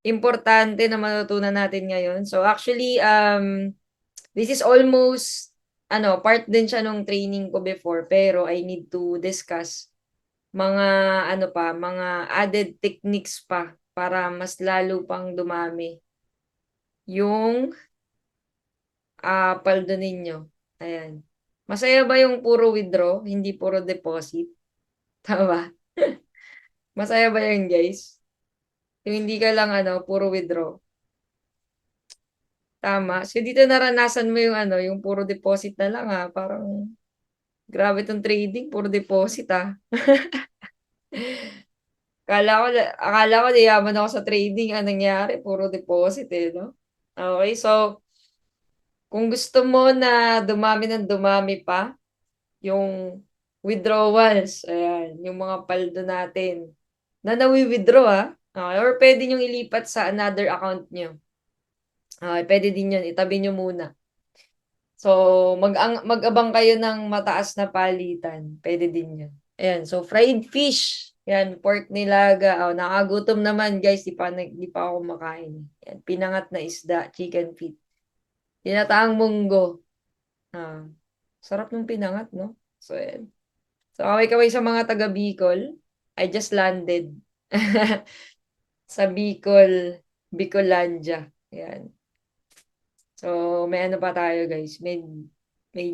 importante na matutunan natin ngayon. So actually, this is almost, part din siya nung training ko before, pero I need to discuss mga, mga added techniques pa para mas lalo pang dumami yung paldo ninyo. Ayan. Masaya ba yung puro withdraw, hindi puro deposit? Tama. Masaya ba yan, guys? Yung hindi ka lang, puro withdraw. Tama. So, dito naranasan mo yung, yung puro deposit na lang, ha? Parang, grabe tong trading, puro deposit, ha? Akala ko, yaman ako sa trading. Anong nangyari? Puro deposit, eh, no? Okay, so, kung gusto mo na dumami ng dumami pa, yung withdrawals, ayan, yung mga paldo natin, na nawi-withdraw, ha? Okay, or pwede nyo ilipat sa another account nyo. Okay, pwede din yun. Itabi nyo muna. So, mag-abang kayo ng mataas na palitan. Pwede din yun. Ayan, so fried fish. Yan, pork nilaga. Oh, nakagutom naman, guys. Di pa ako kumakain. Yan, pinangat na isda, chicken feet. Tinataang munggo. Ah, sarap ng pinangat, no? So, yan. So, kaway-kaway sa mga taga Bicol. I just landed sa Bicol, Bicolandia. Yan. So, may ano pa tayo, guys. May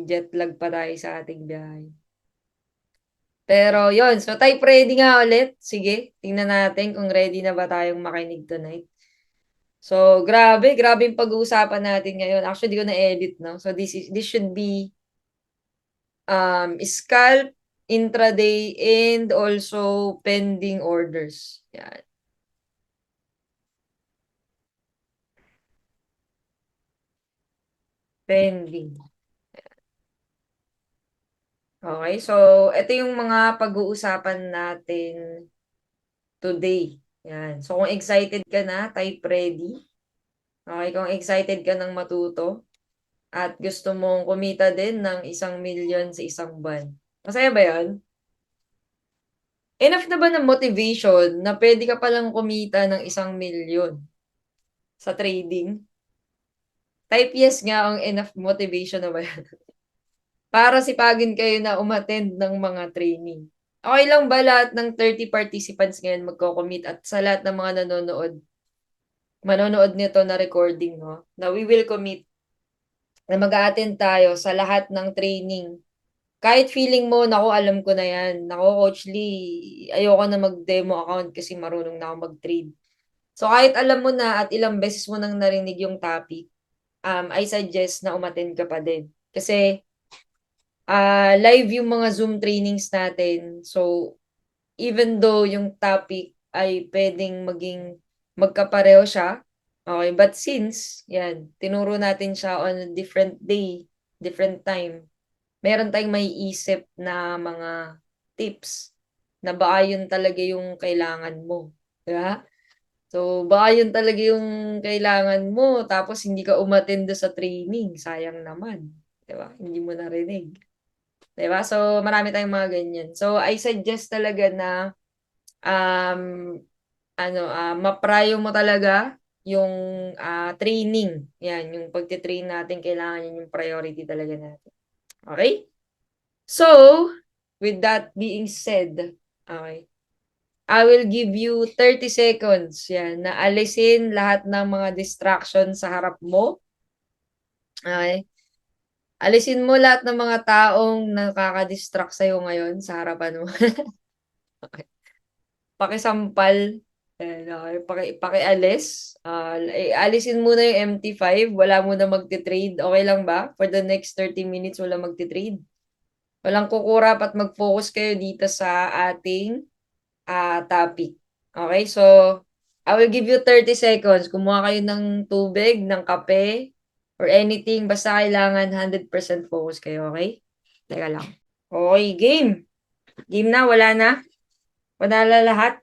jet lag pa tayo sa ating biyahe. Pero, yon. So, type ready nga ulit. Sige, tingnan natin kung ready na ba tayong makinig tonight. So, grabe yung pag-uusapan natin ngayon. Actually, di ko na-edit, no? So, this should be scalp, intraday, and also pending orders. Yan. Pending. Okay, so ito yung mga pag-uusapan natin today. Yan. So kung excited ka na, type ready. Okay, kung excited ka ng matuto at gusto mong kumita din ng 1,000,000 sa isang buwan. Masaya ba yan? Enough na ba ng motivation na pwede ka palang kumita ng 1,000,000 sa trading? Type yes nga ang enough motivation na ba yan? Para sipagin kayo na umattend ng mga training. Okay lang ba lahat ng 30 participants ngayon magko-commit at sa lahat ng mga manonood nito na recording, no? Na we will commit na mag-a-attend tayo sa lahat ng training. Kahit feeling mo, naku, alam ko na yan. Naku, Coach Lee, ayoko na mag-demo account kasi marunong na ako mag-trade. So, kahit alam mo na at ilang beses mo nang narinig yung topic, I suggest na umattend ka pa din. Kasi, live yung mga Zoom trainings natin. So, even though yung topic ay pwedeng maging magkapareho siya, okay, but since, yan, tinuro natin siya on a different day, different time, meron tayong may isip na mga tips na baka yun talaga yung kailangan mo. Di ba? So, baka yun talaga yung kailangan mo, tapos hindi ka umattend sa training. Sayang naman. Di ba? Hindi mo narinig. Di ba? So, marami tayong mga ganyan. So, I suggest talaga na um, maprayo mo talaga yung training. Yan, yung pagtitrain natin, kailangan yun yung priority talaga natin. Okay? So, with that being said, okay, I will give you 30 seconds yan, na alisin lahat ng mga distractions sa harap mo. Okay? Alisin mo lahat ng mga taong nakaka-distract sa'yo ngayon sa harapan mo. Okay. Pakisampal. Ayan, okay. Pakialis. Alisin muna yung MT5. Wala muna magti-trade. Okay lang ba? For the next 30 minutes, wala magti-trade. Walang kukurap at mag-focus kayo dito sa ating topic. Okay, so I will give you 30 seconds. Kumuha kayo ng tubig, ng kape, or anything. Basta kailangan 100% focus kayo, okay? Teka lang. Okay, game. Game na, wala na. Wala na lahat.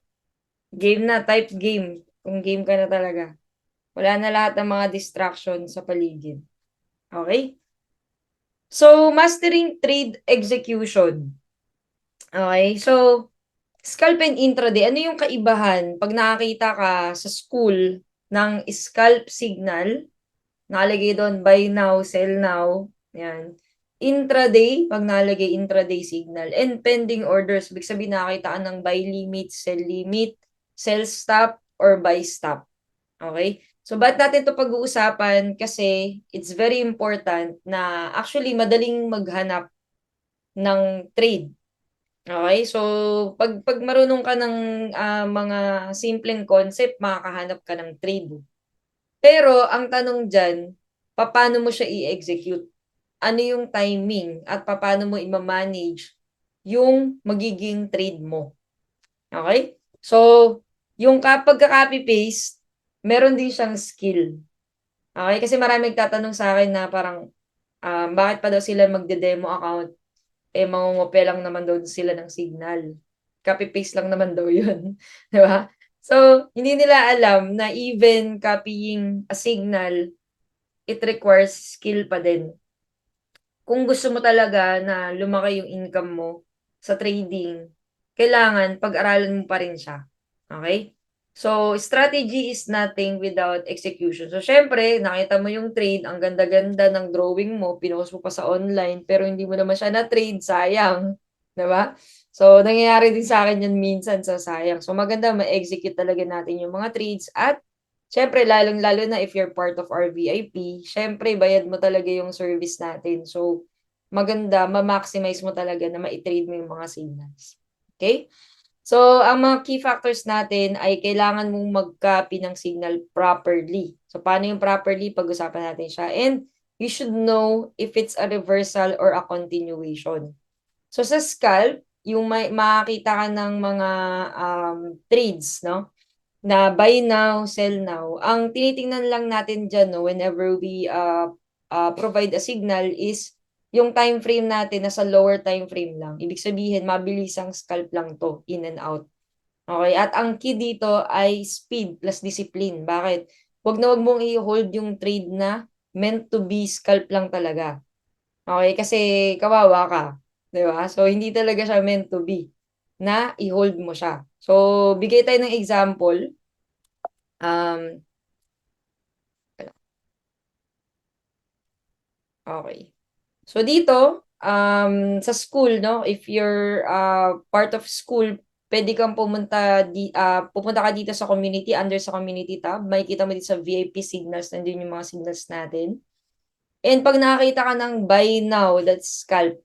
Game na, type game. Kung game ka na talaga. Wala na lahat ng mga distraction sa paligid. Okay? So, mastering trade execution. Okay, so scalp and intraday, ano yung kaibahan pag nakakita ka sa school? ng scalp signal. Nakalagay doon, buy now, sell now. Yan. Intraday, pag nalagay intraday signal. And pending orders, ibig sabihin nakakita ka ng buy limit, sell stop, or buy stop. Okay? So, ba't natin ito pag-uusapan? Kasi it's very important na actually madaling maghanap ng trade. Okay? So, pag marunong ka ng mga simpleng concept, makakahanap ka ng trade. Pero, ang tanong dyan, paano mo siya i-execute? Ano yung timing at paano mo i-manage yung magiging trade mo? Okay? So, yung pagka-copy-paste, meron din siyang skill. Okay? Kasi marami nagtatanong sa akin na parang, bakit pa daw sila magde-demo account? Mangungupe lang naman daw sila ng signal. Copy-paste lang naman daw yun. Di ba? So, hindi nila alam na even copying a signal, it requires skill pa din. Kung gusto mo talaga na lumaki yung income mo sa trading, kailangan pag-aralan mo pa rin siya. Okay? So, strategy is nothing without execution. So, syempre, nakita mo yung trade, ang ganda-ganda ng drawing mo, pinost mo pa sa online, pero hindi mo naman siya na-trade, sayang. Diba? So, nangyayari din sa akin yan minsan sa sayang. So, maganda ma-execute talaga natin yung mga trades at syempre, lalong-lalo na if you're part of our VIP, syempre, bayad mo talaga yung service natin. So, maganda, ma-maximize mo talaga na ma-trade mo yung mga signals. Okay? So, ang mga key factors natin ay kailangan mong mag-copy ng signal properly. So, paano yung properly? Pag-usapan natin siya. And you should know if it's a reversal or a continuation. So, sa scalp, yung makakita ka ng mga trades, no? Na buy now, sell now. Ang tinitingnan lang natin dyan, no, whenever we provide a signal is yung time frame natin nasa lower time frame lang. Ibig sabihin, mabilisang scalp lang to, in and out. Okay? At ang key dito ay speed plus discipline. Bakit? Wag mong i-hold yung trade na meant to be scalp lang talaga. Okay? Kasi kawawa ka. Di ba? So, hindi talaga siya meant to be na i-hold mo siya. So, bigay tayo ng example. Um, okay. So dito, sa school, no, if you're part of school, pwede kang pupunta ka dito sa community, under sa community tab, makikita mo dito sa VIP signals, nandiyon yung mga signals natin. And pag nakakita ka ng buy now, that's scalp.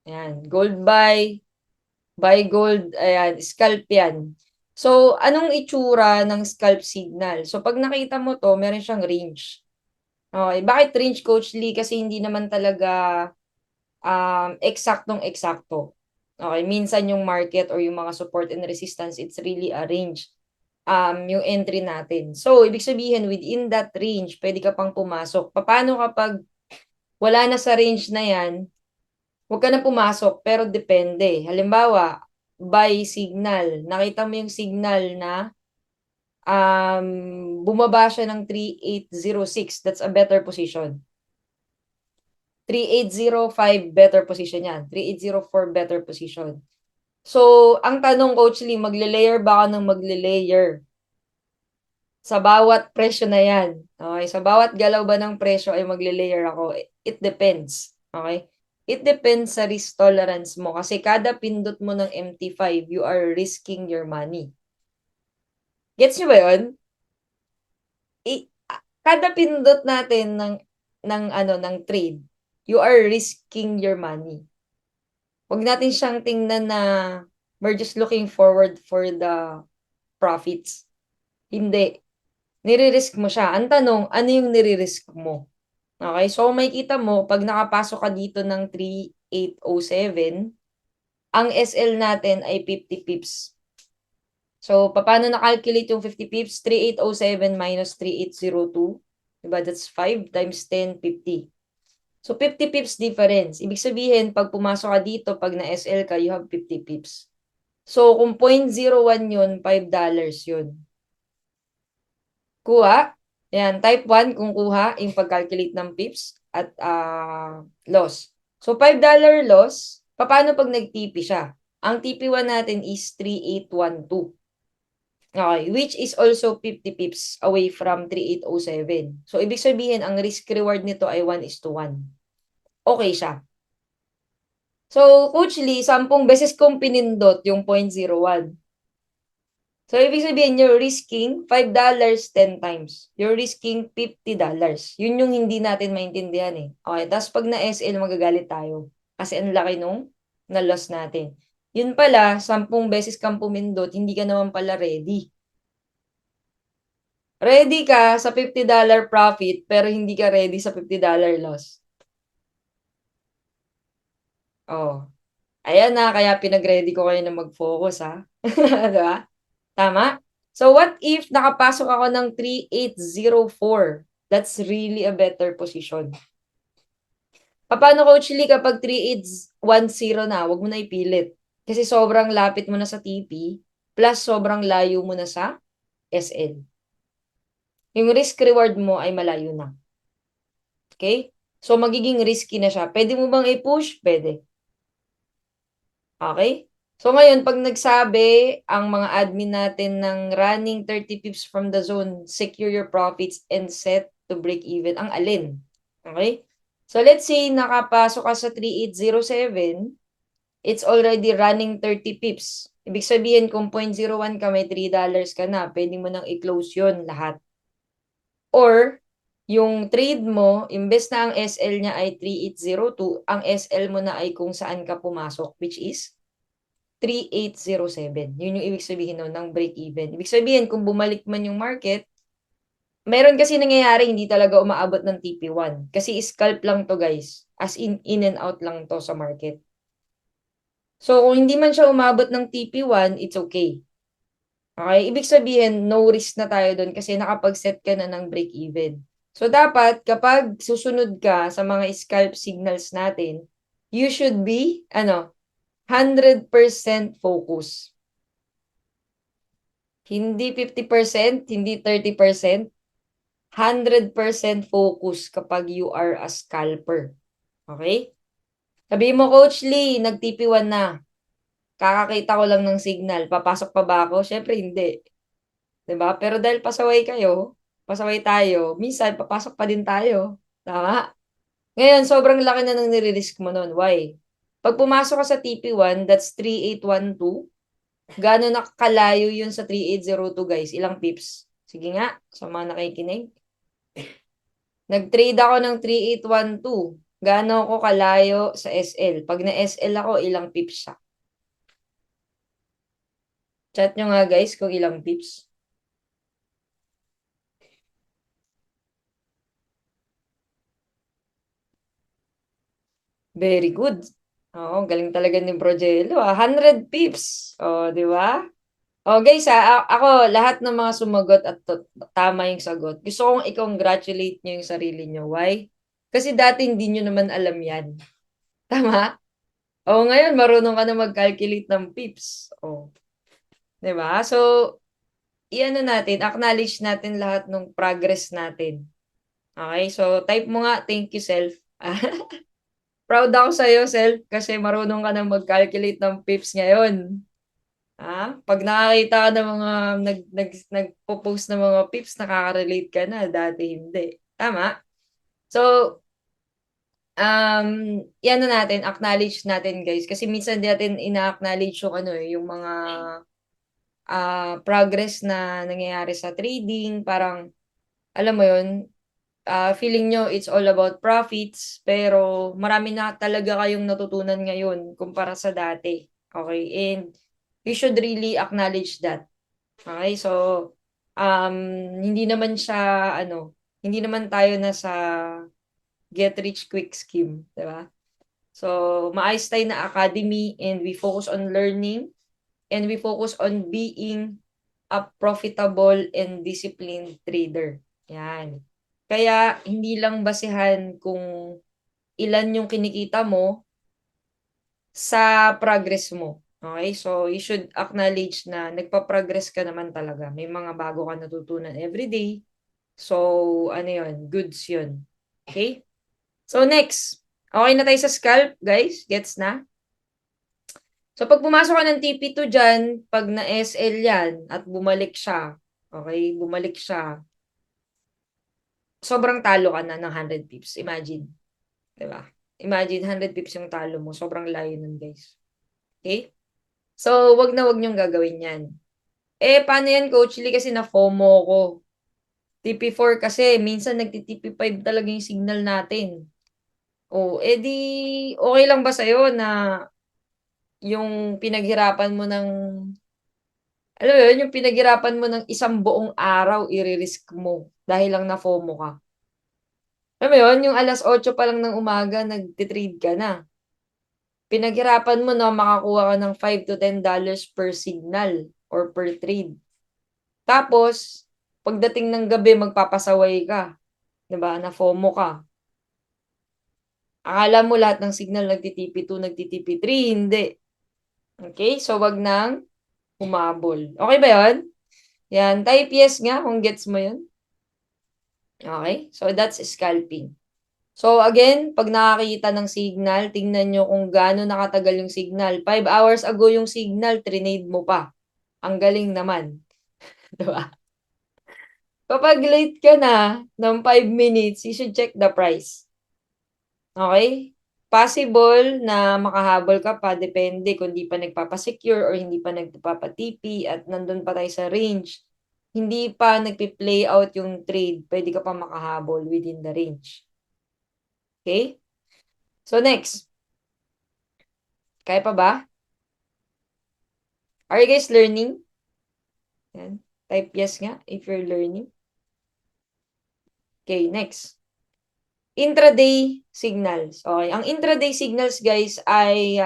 Ayan, gold buy gold, ayan, scalp yan. So, anong itsura ng scalp signal? So, pag nakita mo to, meron siyang range. Okay, bakit range, Coach Lee? Kasi hindi naman talaga eksaktong-eksakto. Okay, minsan yung market or yung mga support and resistance, it's really a range. Yung entry natin. So, ibig sabihin, within that range, pwede ka pang pumasok. Paano kapag wala na sa range na yan, huwag ka na pumasok, pero depende. Halimbawa, buy signal. Nakita mo yung signal na bumaba siya ng 3806. That's a better position. 3805 better position yan. 3804 better position. So, ang tanong, Coach Lee, magle-layer ba ako ng magle-layer? Sa bawat presyo na yan. Okay? Sa bawat galaw ba ng presyo ay magle-layer ako? It depends. Okay? It depends sa risk tolerance mo. Kasi kada pindot mo ng MT5, you are risking your money. Gets nyo ba yun? Kada pindot natin ng trade, you are risking your money. Huwag natin siyang tingnan na we're just looking forward for the profits. Hindi. Nire-risk mo siya. Ang tanong, ano yung nire-risk mo? Okay? So, may kita mo, pag nakapasok ka dito ng 3807, ang SL natin ay 50 pips. So, paano na-calculate yung 50 pips? 3807 minus 3802. Diba? That's 5 times 10, 50. So, 50 pips difference. Ibig sabihin, pag pumasok ka dito, pag na-SL ka, you have 50 pips. So, kung 0.01 yun, $5 yun. Kuha. Yan, type 1, kung kuha, yung pag-calculate ng pips at loss. So, $5 loss, paano pag nag-TP siya? Ang TP1 natin is 3812. Okay, which is also 50 pips away from 3807. So, ibig sabihin, ang risk-reward nito ay 1:1. Okay siya. So, Coach Lee, 10 beses kong pinindot yung 0.01. So, ibig sabihin, you're risking $5 10 times. You're risking $50. Yun yung hindi natin maintindihan eh. Okay, tapos pag na-SL, magagalit tayo. Kasi ang laki nung na-loss natin. Yun pala, 10 beses kang pumindot, hindi ka naman pala ready. Ready ka sa $50 profit, pero hindi ka ready sa $50 loss. Oh. Ayan na, kaya pinag-ready ko kayo na mag-focus ha. Diba? Tama? So what if nakapasok ako ng 3804? That's really a better position. Paano, Coach Lee, kapag 3810 na, wag mo na ipilit. Kasi sobrang lapit mo na sa TP, plus sobrang layo mo na sa SL. Yung risk-reward mo ay malayo na. Okay? So magiging risky na siya. Pwede mo bang i-push? Pwede. Okay? So ngayon, pag nagsabi ang mga admin natin ng running 30 pips from the zone, secure your profits and set to break even, ang alin? Okay? So let's say nakapasok ka sa 3807, it's already running 30 pips. Ibig sabihin, kung 0.01 ka, may $3 ka na, pwede mo nang i-close yun lahat. Or, yung trade mo, imbes na ang SL niya ay 3802, ang SL mo na ay kung saan ka pumasok, which is 3807. Yun yung ibig sabihin nun ng break-even. Ibig sabihin, kung bumalik man yung market, meron kasi nangyayari, hindi talaga umaabot ng TP1. Kasi scalp lang to guys. As in and out lang to sa market. So, kung hindi man siya umabot ng TP1, it's okay. Okay? Ibig sabihin, no risk na tayo doon kasi nakapag-set ka na ng break-even. So, dapat kapag susunod ka sa mga scalp signals natin, you should be, 100% focus. Hindi 50%, hindi 30%, 100% focus kapag you are a scalper. Okay? Sabihin mo, Coach Lee, nag-TP1 na. Kakakita ko lang ng signal. Papasok pa ba ako? Syempre, hindi. 'Di ba? Pero dahil pasaway kayo, pasaway tayo, minsan papasok pa din tayo. Tama? Ngayon, sobrang laki na ng nire-risk mo nun. Why? Pag pumasok ka sa TP1, that's 3812. Gaano na kalayo yun sa 3802, guys? Ilang pips? Sige nga, sa mga nakikinig. Nag-trade ako ng 3812. Gaano ako kalayo sa SL? Pag na-SL ako, ilang pips siya? Chat nyo nga guys kung ilang pips. Very good. Oo, galing talaga ni Brogelo. 100 pips. O, di ba? O guys, ako, lahat ng mga sumagot at tama yung sagot. Gusto kong i-congratulate nyo yung sarili nyo. Why? Kasi dati hindi nyo naman alam yan. Tama? O, ngayon, marunong ka na mag-calculate ng pips. O, di ba? So, iano natin, acknowledge natin lahat ng progress natin. Okay? So, type mo nga, thank you, self. Proud ako sa'yo, self, kasi marunong ka na mag-calculate ng pips ngayon. Pag nakakita ka ng mga nagpo-post ng mga pips, nakaka-relate ka na, dati hindi. Tama? So, yan na natin, acknowledge natin guys. Kasi minsan di natin ina-acknowledge yung yung mga progress na nangyayari sa trading. Parang, alam mo yun, feeling nyo it's all about profits, pero marami na talaga kayong natutunan ngayon kumpara sa dati. Okay? And you should really acknowledge that. Okay? So, um, hindi naman siya, hindi naman tayo nasa get rich quick scheme. Diba? So, maayos tayo na academy and we focus on learning and we focus on being a profitable and disciplined trader. Yan. Kaya, hindi lang basehan kung ilan yung kinikita mo sa progress mo. Okay? So, you should acknowledge na nagpa-progress ka naman talaga. May mga bago ka natutunan everyday. So, ano yun? Goods yun. Okay? So, next. Okay na tayo sa scalp, guys. Gets na? So, pag pumasok ka ng TP2 dyan, pag na-SL yan at bumalik siya, okay, bumalik siya, sobrang talo ka na ng 100 pips. Imagine. Diba? Imagine, 100 pips yung talo mo. Sobrang layo nun, guys. Okay? So, wag na wag niyong gagawin yan. Paano yan, Coach Lee? Kasi na-FOMO ko. TP4 kasi, minsan nagti-TP5 talaga yung signal natin. Di, okay lang ba sa'yo na yung pinaghirapan mo ng, alam mo yun, yung pinaghirapan mo ng isang buong araw, i-risk mo dahil lang na FOMO ka. Alam mo yun, yung alas 8 pa lang ng umaga, nagtitrade ka na. Pinaghirapan mo na makakuha ka ng $5 to $10 per signal or per trade. Tapos, pagdating ng gabi, magpapasaway ka. 'Di ba? Na FOMO ka. Akala mo lahat ng signal nagti-TP2, nagti-TP3, hindi. Okay? So, wag nang humabol. Okay ba 'yon? Yan. Type yes nga kung gets mo 'yon. Okay? So, that's scalping. So, again, pag nakakita ng signal, tingnan nyo kung gaano nakatagal yung signal. 5 hours ago yung signal, trinade mo pa. Ang galing naman. Diba? Kapag late ka na ng 5 minutes, you should check the price. Okay? Possible na makahabol ka pa, depende kung di pa nagpapasecure or hindi pa nagpapatipi at nandun pa tayo sa range. Hindi pa nagpi-play out yung trade, pwede ka pa makahabol within the range. Okay? So next, kaya pa ba? Are you guys learning? Yan. Type yes nga if you're learning. Okay, next. Intraday signals. Okay, ang intraday signals guys ay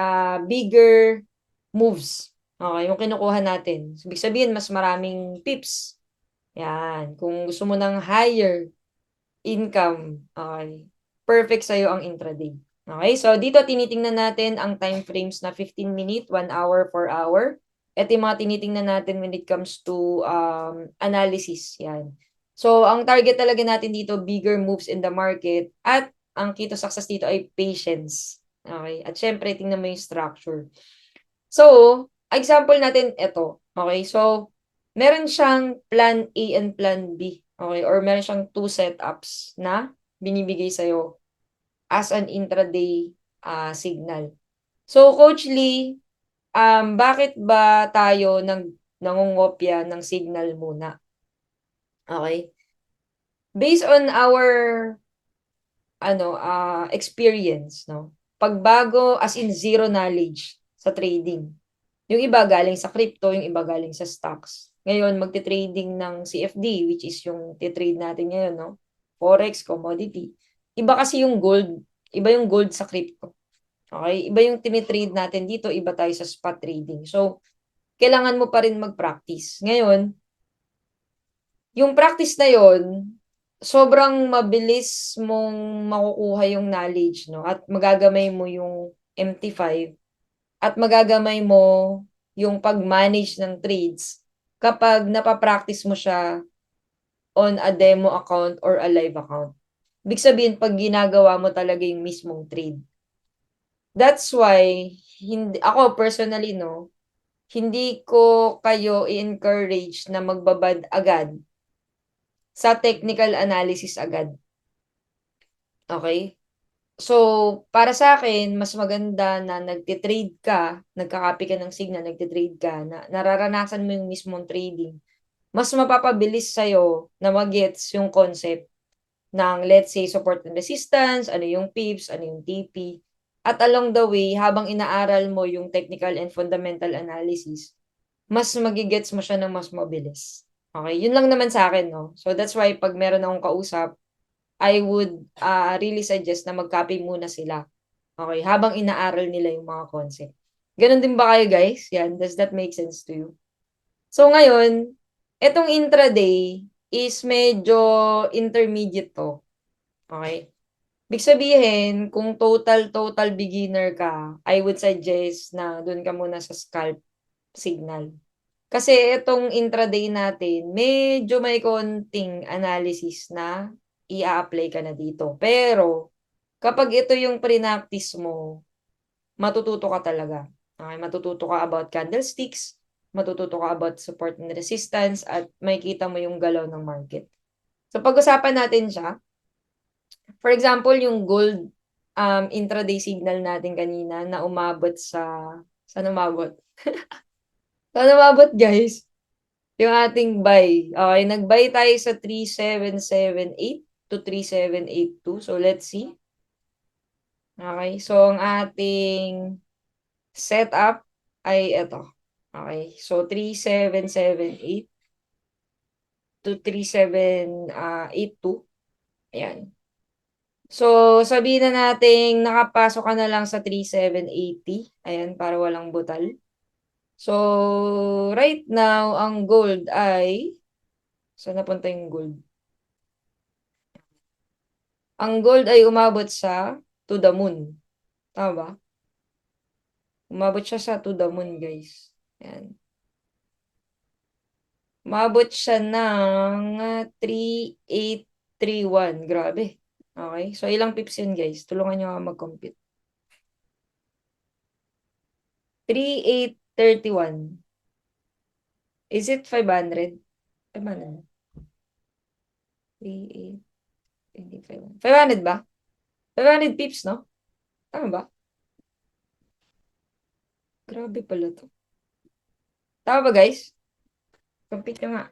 bigger moves. Okay, yung kinukuha natin. So, ibig sabihin, mas maraming pips. Yan. Kung gusto mo ng higher income, okay, perfect sa'yo ang intraday. Okay, so dito tinitingnan natin ang time frames na 15 minute, 1 hour, 4 hour. Ito yung mga tinitingnan natin when it comes to analysis. Yan. So, ang target talaga natin dito, bigger moves in the market. At ang key to success dito ay patience. Okay? At syempre, tingnan mo yung structure. So, example natin ito. Okay? So, meron siyang plan A and plan B. Okay? Or meron siyang two setups na binibigay sa'yo as an intraday signal. So, Coach Lee, bakit ba tayo nangungopya ng signal muna? Okay? Based on our experience, no? Pagbago as in zero knowledge sa trading. Yung iba galing sa crypto, yung iba galing sa stocks. Ngayon, magte-trading ng CFD, which is yung titrade natin ngayon, no? Forex, commodity. Iba kasi yung gold. Iba yung gold sa crypto. Okay? Iba yung tinitrade natin dito, iba tayo sa spot trading. So, kailangan mo pa rin mag-practice. Ngayon, yung practice na yon, sobrang mabilis mong makukuha yung knowledge, no? At magagamay mo yung MT5 at magagamay mo yung pag-manage ng trades kapag napapractice mo siya on a demo account or a live account. Ibig sabihin, pag ginagawa mo talaga yung mismong trade. That's why, ako personally, no, hindi ko kayo i-encourage na magbabad agad sa technical analysis agad. Okay? So, para sa akin, mas maganda na nagtitrade ka, nagkakapi ka ng signal, nagtitrade ka, na nararanasan mo yung mismong trading. Mas mapapabilis sa'yo na mag-gets yung concept ng, let's say, support and resistance, ano yung pips, ano yung TP. At along the way, habang inaaral mo yung technical and fundamental analysis, mas magigets mo siya ng mas mabilis. Okay? Yun lang naman sa akin, no? So, that's why pag meron akong kausap, I would really suggest na mag-copy muna sila. Okay? Habang inaaral nila yung mga concept. Ganon din ba kayo, guys? Yan. Does that make sense to you? So, ngayon, etong intraday is medyo intermediate to. Okay? Ibig sabihin, kung total beginner ka, I would suggest na dun ka muna sa scalp signal. Kasi itong intraday natin, medyo may konting analysis na i-apply ka na dito. Pero, kapag ito yung pre-practice mo, matututo ka talaga. Okay, matututo ka about candlesticks, matututo ka about support and resistance, at makikita mo yung galaw ng market. So, pag-usapan natin siya. For example, yung gold intraday signal natin kanina na umabot sa... Saan umabot? Saan umabot, guys? Yung ating buy. Okay, nag-buy tayo sa 3778 to 3782. So, let's see. Okay, so ang ating setup ay ito. Okay, so 3778 to 3782. Ayan. So, sabihin na natin nakapasok ka na lang sa 3780. Ayan, para walang butal. So, right now, ang gold ay... Saan napunta yung gold? Ang gold ay umabot sa to the moon. Tama ba? Umabot siya sa to the moon, guys. Ayan. Umabot siya ng 3831. Grabe. Okay. So, ilang pips yun, guys? Tulungan nyo ako mag-compute. 3831. Is it 500? 500. 3825. 500 ba? 500 pips, no? Tama ba? Grabe pala to. Tama ba, guys? Compute nyo nga.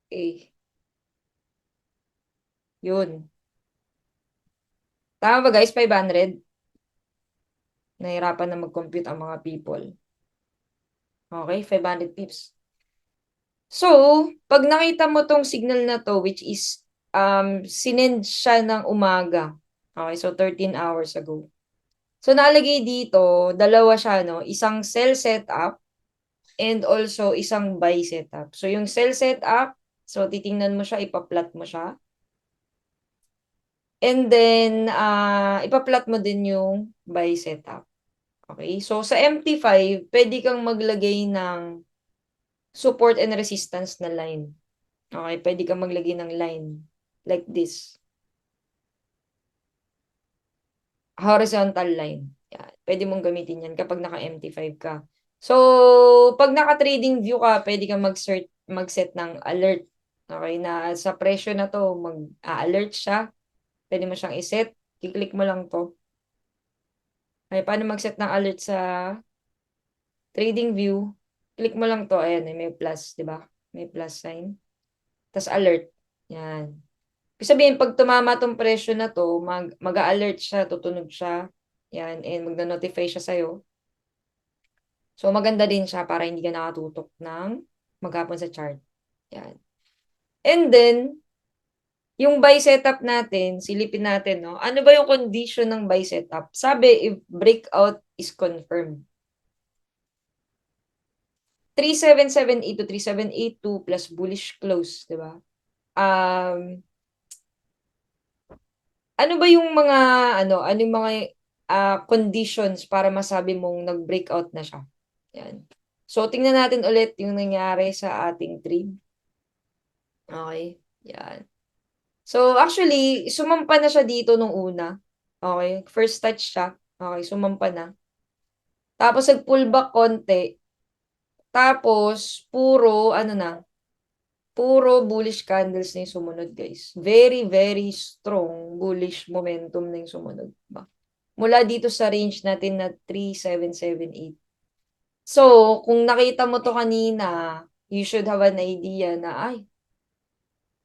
Okay. Yun. Tama ba, guys? 500? Nahirapan na mag-compute ang mga people. Okay, 500 pips. So, pag nakita mo tong signal na to, which is sinend siya ng umaga. Okay, so 13 hours ago. So, nalagay dito, dalawa siya, no? Isang sell setup and also isang buy setup. So, yung sell setup, so titingnan mo siya, ipa-plot mo siya. And then, ipa-plot mo din yung buy setup. Okay, so sa MT5, pwede kang maglagay ng support and resistance na line. Okay, pwede kang maglagay ng line like this. Horizontal line. Yan. Pwede mong gamitin yan kapag naka-MT5 ka. So, pag naka-trading view ka, pwede kang mag-set ng alert. Okay, na sa presyo na to, mag-alert siya. Pwede mo siyang iset. I-click mo lang to. Okay, paano mag-set ng alert sa trading view? Click mo lang to. Ayan, may plus, di ba? May plus sign. Tapos alert. Yan. Ibig sabihin, pag tumama tong presyo na to, mag-a-alert siya, tutunog siya. Yan, and magna-notify siya sa'yo. So, maganda din siya para hindi ka nakatutok ng maghapon sa chart. Yan. And then, yung buy setup natin, silipin natin, no? Ano ba yung condition ng buy setup? Sabi, if breakout is confirmed. 3778 to 3782 plus bullish close, di ba? Ano ba yung mga ano yung mga conditions para masabi mong nag-breakout na siya? Yan. So tingnan natin ulit yung nangyari sa ating trade. Okay? Yan. So actually, sumampa na siya dito nung una. Okay? First touch siya. Okay, sumampa na. Tapos nag-pullback konti. Tapos puro ano na, puro bullish candles na yung sumunod, guys. Very, very strong bullish momentum na yung sumunod. Mula dito sa range natin na 3778. So, kung nakita mo to kanina, you should have an idea na, ay,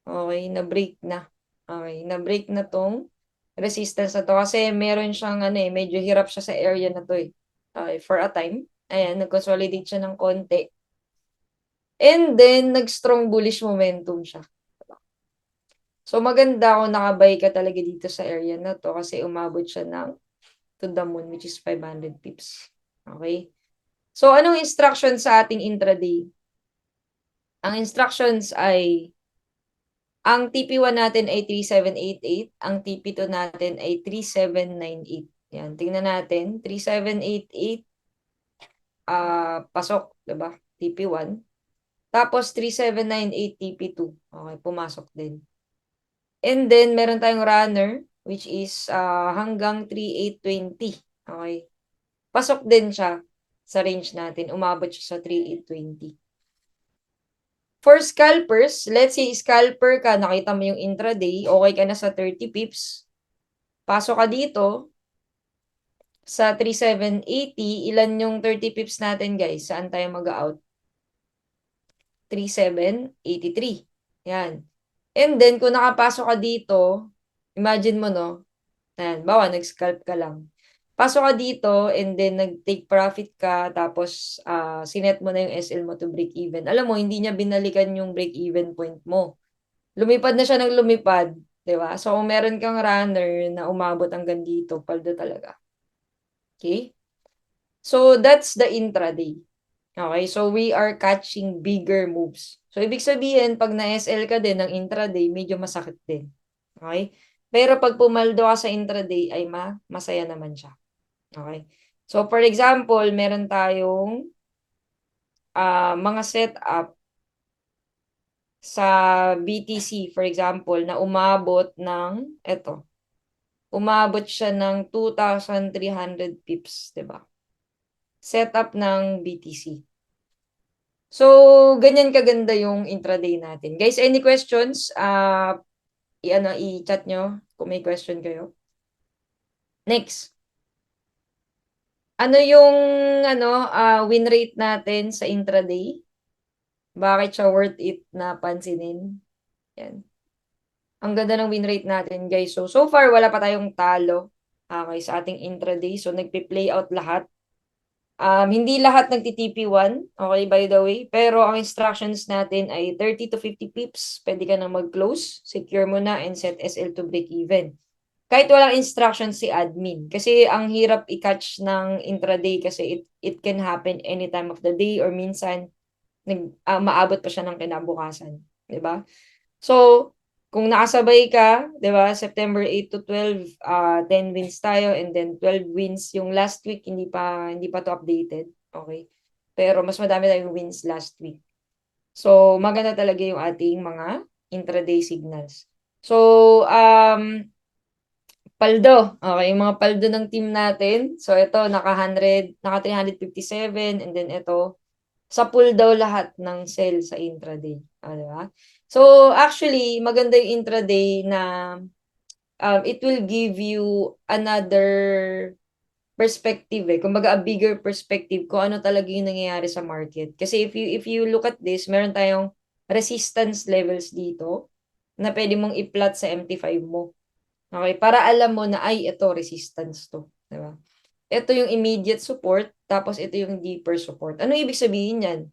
okay, na-break na. Okay, na-break na tong resistance na to. Kasi meron siyang, medyo hirap siya sa area na to eh. Okay, for a time. Ayan, nag-consolidate siya ng konti. And then, nag-strong bullish momentum siya. So, maganda kung nakabay ka talaga dito sa area na to kasi umabot siya ng to the moon, which is 500 pips. Okay? So, anong instruction sa ating intraday? Ang instructions ay, ang TP1 natin ay 3788, ang TP2 natin ay 3798. Yan, tingnan natin. 3788, pasok, diba? TP1. Tapos, 3798 TP2. Okay, pumasok din. And then, meron tayong runner, which is hanggang 3,820. Okay. Pasok din siya sa range natin. Umabot siya sa 3,820. For scalpers, let's say scalper ka, nakita mo yung intraday, okay ka na sa 30 pips. Pasok ka dito sa 3,780. Ilan yung 30 pips natin, guys? Saan tayo mag-out? 3,783. Yan. And then, kung nakapasok ka dito, imagine mo, no? Ayan, bawa, nag-scalp ka lang. Pasok ka dito, and then nag-take profit ka, tapos sinet mo na yung SL mo to break even. Alam mo, hindi niya binalikan yung break even point mo. Lumipad na siya ng lumipad, di ba? So, kung meron kang runner na umabot hanggang dito, paldo talaga. Okay? So, that's the intraday. Okay? So, we are catching bigger moves. So, ibig sabihin, pag na-SL ka din ng intraday, medyo masakit din. Okay? Pero pag pumaldo ka sa intraday, ay masaya naman siya. Okay? So, for example, meron tayong mga setup sa BTC, for example, na umabot siya ng 2,300 pips, 'di ba? Setup ng BTC. So, ganyan kaganda yung intraday natin. Guys, any questions? I-chat nyo kung may question kayo. Next. Ano yung win rate natin sa intraday? Bakit siya worth it na pansinin? Yan. Ang ganda ng win rate natin, guys. So far, wala pa tayong talo. Okay, sa ating intraday. So, nagpi-play out lahat. Hindi lahat nagti-TP1. Okay, by the way. Pero ang instructions natin ay 30 to 50 pips. Pwede ka na mag-close. Secure mo na and set SL to break even. Kahit walang instructions si admin. Kasi ang hirap i-catch ng intraday kasi it can happen any time of the day or minsan maabot pa siya ng kinabukasan. 'Di ba? So, kung nakasabay ka, 'di ba, September 8 to 12, 10 wins tayo and then 12 wins yung last week, hindi pa to updated. Okay? Pero mas madami tayong wins last week. So, maganda talaga yung ating mga intraday signals. So, paldo. Okay, yung mga paldo ng team natin. So, ito, naka 357, and then ito, sa pool daw lahat ng sell sa intraday. Di ba? So, actually, maganda yung intraday na it will give you another perspective eh. Kumbaga, a bigger perspective kung ano talaga yung nangyayari sa market. Kasi if you look at this, meron tayong resistance levels dito na pwede mong i-plot sa MT5 mo. Okay, para alam mo na ay ito resistance to, 'di ba? Ito yung immediate support, tapos ito yung deeper support. Ano ibig sabihin niyan?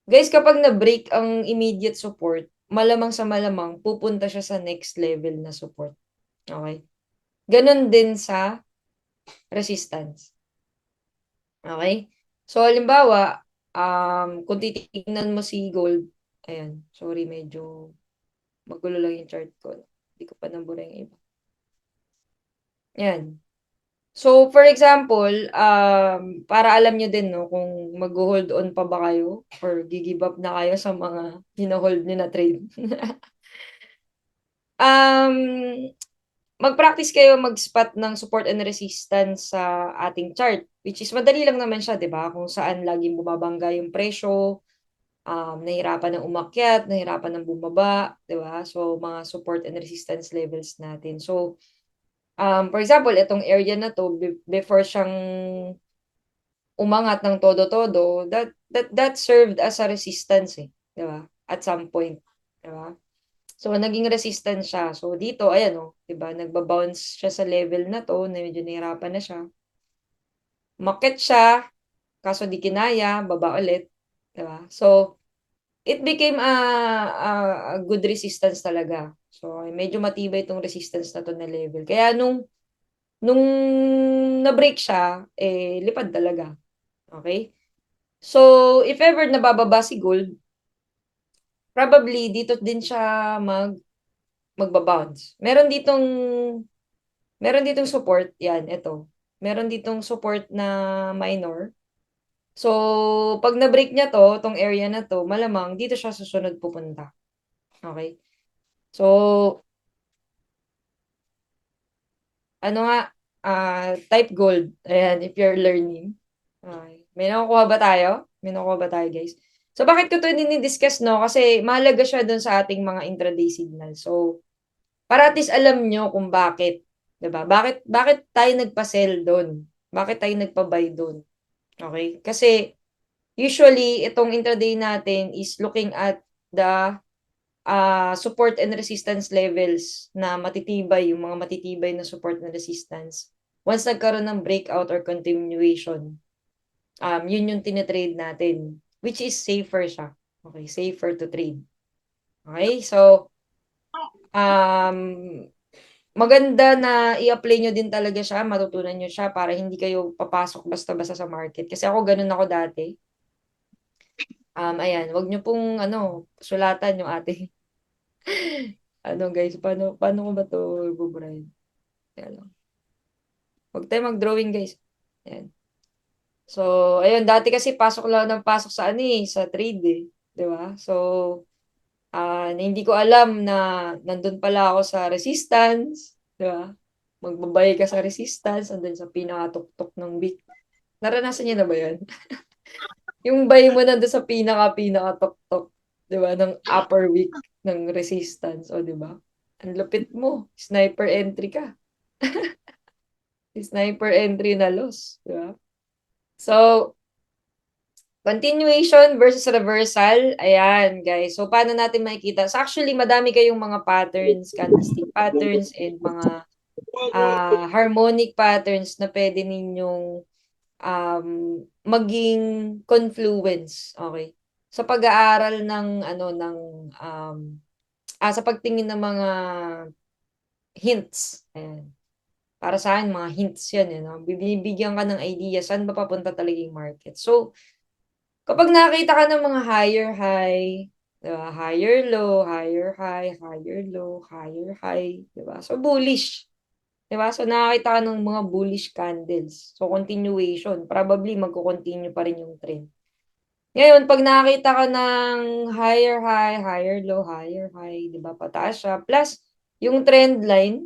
Guys, kapag na-break ang immediate support, malamang sa malamang pupunta siya sa next level na support. Okay? Ganon din sa resistance. Okay? So halimbawa, kung titingnan mo si gold, ayan, sorry, medyo magulo lang yung chart ko. Hindi ko pa nabura yung iba. Yan. So, for example, para alam nyo din, no, kung mag-hold on pa ba kayo or gigive up na kayo sa mga hinahold nyo na trade. um, Mag-practice kayo mag-spot ng support and resistance sa ating chart, which is madali lang naman siya, di ba? Kung saan laging bumabangga yung presyo, nahirapan ng umakyat, nahirapan ng bumaba, di ba? So, mga support and resistance levels natin. So, for example, itong area na to, before siyang umangat ng todo-todo, that served as a resistance eh, 'di ba? At some point, 'di ba? So naging resistance siya. So dito, ayan oh, 'di ba? Nagba-bounce siya sa level na to, na medyo nahirapan na siya. Umakyat siya, kaso di kinaya, baba ulit, 'di ba? So it became a good resistance talaga. So medyo matibay itong resistance na to na level. Kaya nung na-break siya, eh lipad talaga. Okay? So, if ever nabababa si gold, probably dito din siya magba-bounce. Meron ditong support, yan, ito. Meron ditong support na minor. So, pag na-break niya to, tong area na to, malamang dito siya susunod pupunta. Okay? So, ano nga, type gold. Ayan, if you're learning. Okay. May nakukuha ba tayo? May nakukuha ba tayo, guys? So, bakit ko ito dinidiscuss, no? Kasi mahalaga siya dun sa ating mga intraday signal. So, para at least alam nyo kung bakit. 'Di ba? Bakit tayo nagpa-sell doon? Bakit tayo nagpa-buy doon? Okay? Kasi, usually, itong intraday natin is looking at the support and resistance levels na matitibay, yung mga matitibay na support and resistance. Once nagkaroon ng breakout or continuation, yun yung tinitrade natin, which is safer siya. Okay, safer to trade. Okay, so, um, maganda na i-apply nyo din talaga siya, matutunan nyo siya para hindi kayo papasok basta-basta sa market. Kasi ako, ganun ako dati. Ayan, wag nyo pong, sulatan yung ating, guys, paano ko ba to buburahin? Kaya lang. Huwag tayo mag-drawing, guys. Ayan. So, ayun, dati kasi pasok lang ng pasok sa sa trade eh. 'Di ba? So, hindi ko alam na nandun pala ako sa resistance. 'Di ba? Magbabay ka sa resistance, andun sa pinakatuktok ng week. Naranasan niyo na ba yan? Yung buy mo nandun sa pinakatuktok, 'di ba? Ng upper week ng resistance. O, 'di ba? Ang lupit mo. Sniper entry ka. Sniper entry na loss. 'Di ba? So, continuation versus reversal. Ayan, guys. So, paano natin makikita? So, actually, madami kayong mga patterns, candlestick patterns, and mga harmonic patterns na pwede ninyong maging confluence. Okay. Sa pag-aaral ng, sa pagtingin ng mga hints. Ayan. Para sa akin, mga hints yan. No? Bibigyan ka ng idea saan ba papunta talaga yung market. So, kapag nakita ka ng mga higher high, diba? Higher low, higher high, higher low, higher high, diba? So, bullish. Diba? So, nakakita ka ng mga bullish candles. So, continuation. Probably, magko-continue pa rin yung trend. Ngayon, pag nakakita ka ng higher high, higher low, higher high, diba? Pataas siya. Plus, yung trend line,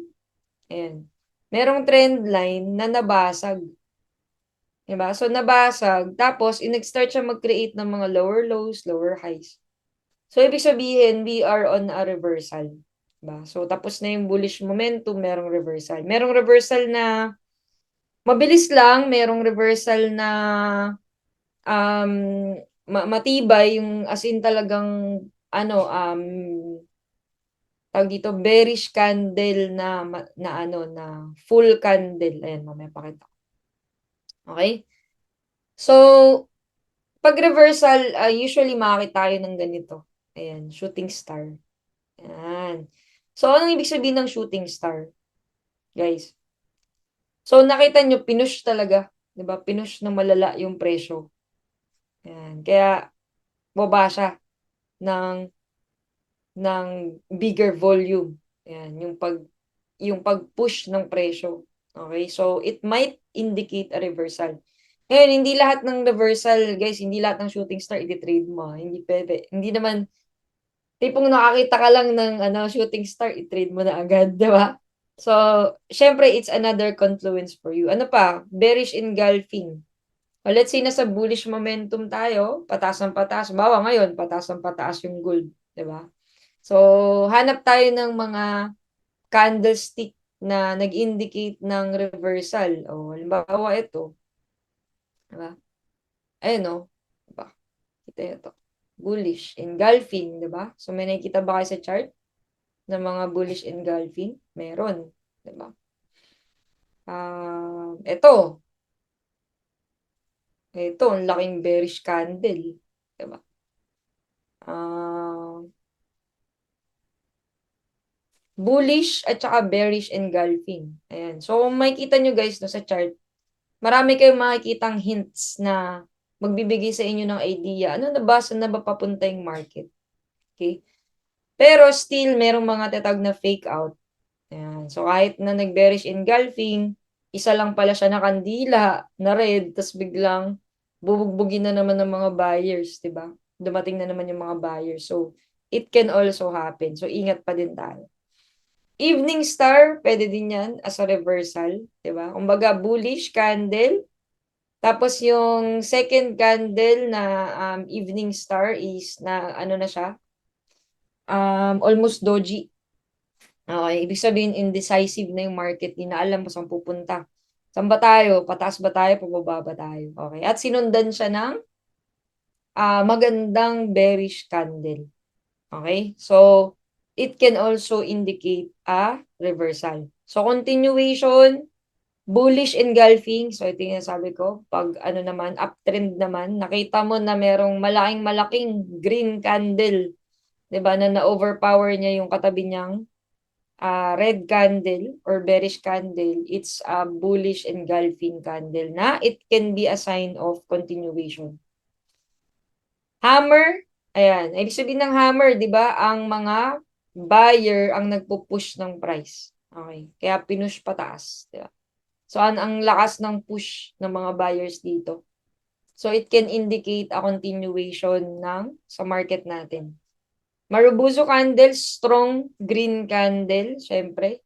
ayan. Merong trend line na nabasag. Diba? So, nabasag. Tapos, in-start siya mag-create ng mga lower lows, lower highs. So, ibig sabihin, we are on a reversal. Diba? So, tapos na yung bullish momentum, merong reversal. Merong reversal na mabilis lang, merong reversal na um, matibay, yung as in talagang, tawag dito, bearish candle na full candle. Ayan, mamaya pakita. Okay? So, pag reversal, usually makakita tayo ng ganito. Ayan, shooting star. Ayan. So, anong ibig sabihin ng shooting star? Guys. So, nakita nyo, pinush talaga. 'Di ba? Pinush na malala yung presyo. Ayan. Kaya, baba siya ng, ng bigger volume. Ayan. Yung pag-push ng presyo. Okay? So, it might indicate a reversal. Ngayon, hindi lahat ng reversal, guys, hindi lahat ng shooting star i-trade mo. Hindi pwede. Hindi naman, tipong nakakita ka lang ng shooting star, i-trade mo na agad, di ba? So, syempre, it's another confluence for you. Ano pa? Bearish engulfing. O, let's say, nasa bullish momentum tayo, pataas ang pataas. Bawa ngayon, pataas ang pataas yung gold, di ba? So, hanap tayo ng mga candlestick na nag-indicate ng reversal. O, halimbawa ito. Di ba? Ayun, o. Diba? Kita ito. Bullish. Engulfing, di ba? So, may nakikita ba kayo sa chart ng mga bullish engulfing? Meron. Di ba? Ito. Ito, ang laking bearish candle. Di ba? Bullish at saka bearish engulfing. Ayan. So, kung makikita nyo guys no, sa chart, marami kayong makikitang hints na magbibigay sa inyo ng idea. Ano na ba? Saan na ba papunta yung market? Okay? Pero still, merong mga tatag na fake out. Ayan. So, kahit na nag-bearish engulfing, isa lang pala siya na kandila, na red, tapos biglang bubugbugin na naman ng mga buyers, di ba? Dumating na naman yung mga buyers. So, it can also happen. So, ingat pa din tayo. Evening star, pwede din yan as a reversal, di ba? Kumbaga, bullish candle. Tapos yung second candle na evening star is na ano na siya, almost doji. Okay, ibig sabihin indecisive na yung market, di na alam kung saan pupunta. Saan ba tayo? Pataas ba tayo? Pababa ba tayo? Okay, at sinundan siya ng magandang bearish candle. Okay? So, it can also indicate a reversal. So, continuation, bullish engulfing. So, ito yung sabi ko. Pag ano naman, uptrend naman, nakita mo na merong malaking green candle. 'Di ba na na-overpower niya yung katabi niyang red candle or bearish candle. It's a bullish engulfing candle na it can be a sign of continuation. Hammer, ayan. Ibig sabihin ng hammer, di ba? Ang mga buyer ang nagpo-push ng price. Okay. Kaya pinush pataas. Di ba? So, ang lakas ng push ng mga buyers dito. So, it can indicate a continuation ng sa market natin. Maruboso candle, strong green candle, syempre.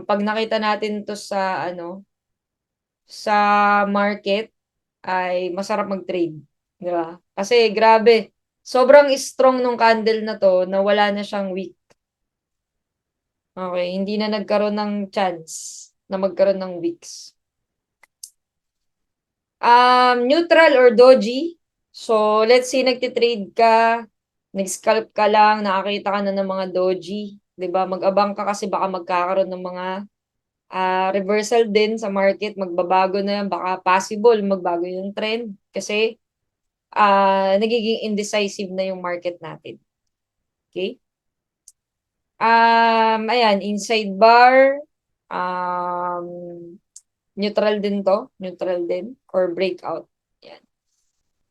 Pag nakita natin to sa sa market, ay masarap mag-trade. Di ba? Kasi grabe, sobrang strong nung candle na to na wala na siyang wick. Okay, hindi na nagkaroon ng chance na magkaroon ng wicks. Neutral or doji. So, let's say nagtitrade ka, nag-scalp ka lang, nakakita ka na ng mga doji. 'Di ba? Mag-abang ka kasi baka magkakaroon ng mga reversal din sa market, magbabago na yan, baka possible magbago yung trend kasi nagiging indecisive na yung market natin. Okay? Ayan, inside bar, um, neutral din to, neutral din, or breakout. Ayan.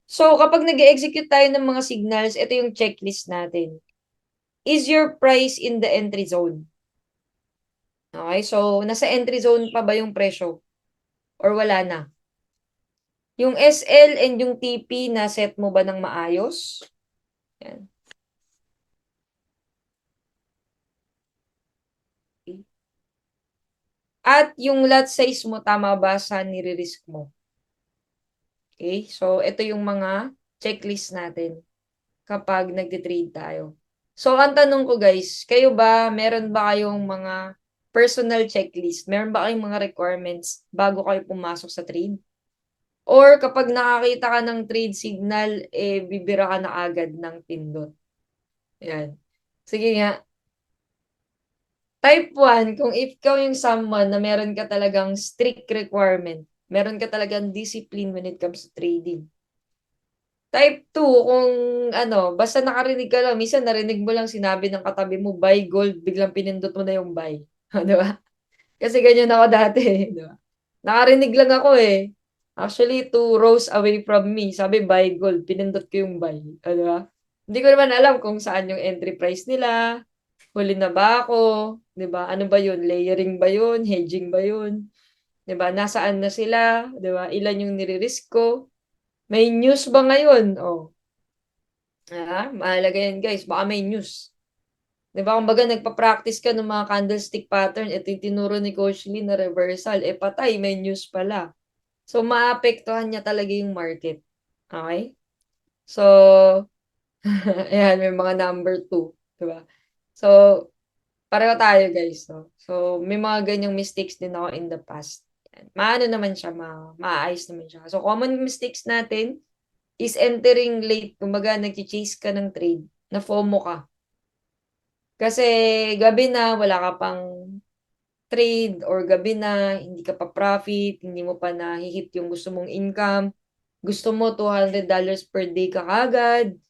So, kapag nag-execute tayo ng mga signals, ito yung checklist natin. Is your price in the entry zone? Okay, so nasa entry zone pa ba yung presyo? Or wala na? Yung SL and yung TP na set mo ba ng maayos? Yan. Okay. At yung lot size mo, tama ba sa nire-risk mo? Okay? So, ito yung mga checklist natin kapag nagtitrade tayo. So, ang tanong ko guys, kayo ba, meron ba kayong mga personal checklist? Meron ba kayong mga requirements bago kayo pumasok sa trade? Or kapag nakakita ka ng trade signal, bibira ka na agad ng pindot? Yan. Sige nga, Type 1, kung ikaw yung someone na meron ka talagang strict requirement, meron ka talagang discipline when it comes to trading. Type 2, kung basta nakarinig ka lang, minsan narinig mo lang sinabi ng katabi mo, buy gold, biglang pinindot mo na yung buy. Di ba? Kasi ganyan ako dati, di ba? Nakarinig lang ako eh. Actually, 2 rows away from me, sabi buy gold, pinindot ko yung buy. Di ba? Hindi ko naman alam kung saan yung entry price nila, huli na ba ako, 'di ba? Ano ba 'yun? Layering ba 'yun? Hedging ba 'yun? 'Di ba? Nasaan na sila, 'di ba? Ilan yung nire-risk ko? May news ba ngayon? Oh. Mahalaga yan, guys. Baka may news. 'Di ba? Kumbaga nagpa-practice ka ng mga candlestick pattern, ito yung tinuro ni Coach Lee na reversal, patay, may news pala. So maapektuhan niya talaga yung market. Okay? So, ayan, may mga number 2, 'di ba? So, pareho tayo guys. So, may mga ganyang mistakes din ako in the past. Yan. Maano naman siya, maayos naman siya. So, common mistakes natin is entering late. Kumbaga, nag-chase ka ng trade, na FOMO ka. Kasi gabi na, wala ka pang trade or gabi na, hindi ka pa profit, hindi mo pa na-hit yung gusto mong income. Gusto mo $200 per day ka kagad.